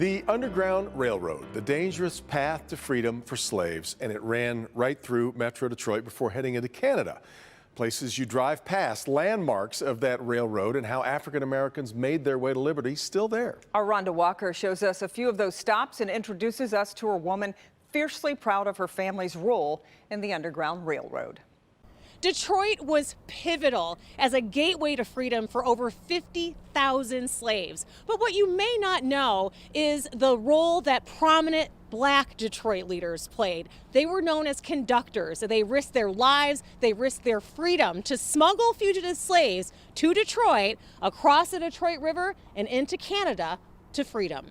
The Underground Railroad, the dangerous path to freedom for slaves, and it ran right through Metro Detroit before heading into Canada. Places you drive past, landmarks of that railroad and how African Americans made their way to liberty, still there. Our Rhonda Walker shows us a few of those stops and introduces us to a woman fiercely proud of her family's role in the Underground Railroad. Detroit was pivotal as a gateway to freedom for over 50,000 slaves. But what you may not know is the role that prominent Black Detroit leaders played. They were known as conductors. They risked their lives, they risked their freedom to smuggle fugitive slaves to Detroit, across the Detroit River, and into Canada to freedom.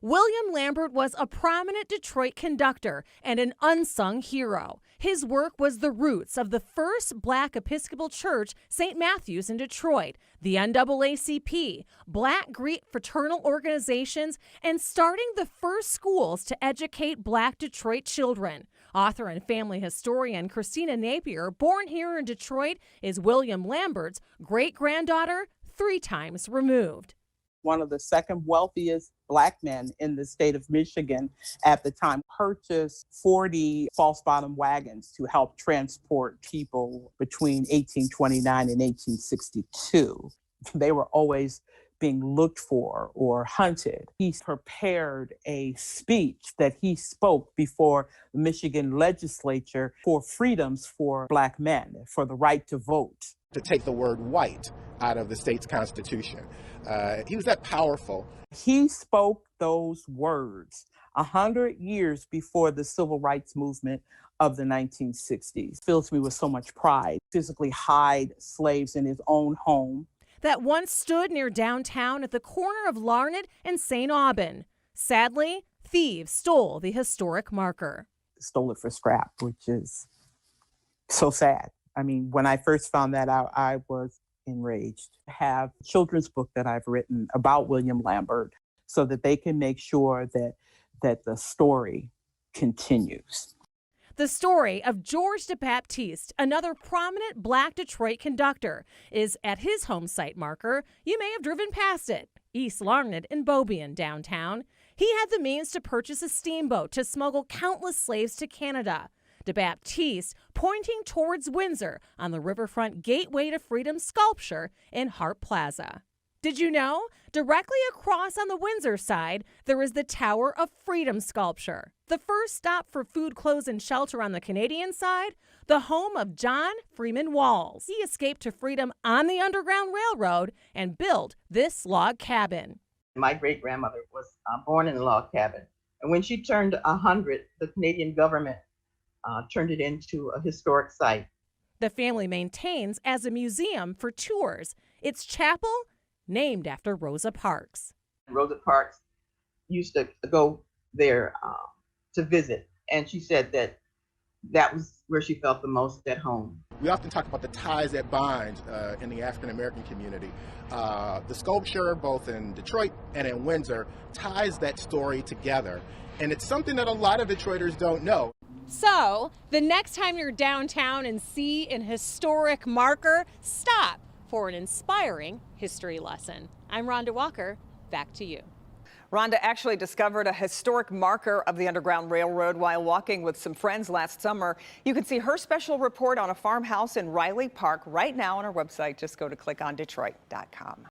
William Lambert was a prominent Detroit conductor and an unsung hero. His work was the roots of the first Black Episcopal Church, St. Matthew's in Detroit, the NAACP, Black Greek fraternal organizations, and starting the first schools to educate Black Detroit children. Author and family historian Christina Napier, born here in Detroit, is William Lambert's great-granddaughter, 3 times removed. One of the second wealthiest Black men in the state of Michigan at the time, purchased 40 false bottom wagons to help transport people between 1829 and 1862. They were always being looked for or hunted. He prepared a speech that he spoke before the Michigan legislature for freedoms for Black men, for the right to vote. To take the word white out of the state's constitution. He was that powerful. He spoke those words 100 years before the civil rights movement of the 1960s. Fills me with so much pride. Physically hide slaves in his own home. That once stood near downtown at the corner of Larned and St. Aubin. Sadly, thieves stole the historic marker. Stole it for scrap, which is so sad. I mean, when I first found that out, I was enraged. I have a children's book that I've written about William Lambert so that they can make sure that the story continues. The story of George DeBaptiste, another prominent Black Detroit conductor, is at his home site marker. You may have driven past it, East Larned in Beaubien, downtown. He had the means to purchase a steamboat to smuggle countless slaves to Canada. DeBaptiste pointing towards Windsor on the riverfront Gateway to Freedom sculpture in Hart Plaza. Did you know? Directly across on the Windsor side, there is the Tower of Freedom sculpture. The first stop for food, clothes, and shelter on the Canadian side, the home of John Freeman Walls. He escaped to freedom on the Underground Railroad and built this log cabin. My great-grandmother was born in a log cabin. And when she turned 100, the Canadian government turned it into a historic site. The family maintains as a museum for tours. Its chapel named after Rosa Parks. Rosa Parks used to go there to visit, and she said that was where she felt the most at home. We often talk about the ties that bind in the African American community. The sculpture, both in Detroit and in Windsor, ties that story together. And it's something that a lot of Detroiters don't know. So, the next time you're downtown and see an historic marker, stop for an inspiring history lesson. I'm Rhonda Walker. Back to you. Rhonda actually discovered a historic marker of the Underground Railroad while walking with some friends last summer. You can see her special report on a farmhouse in Riley Park right now on our website. Just go to clickondetroit.com.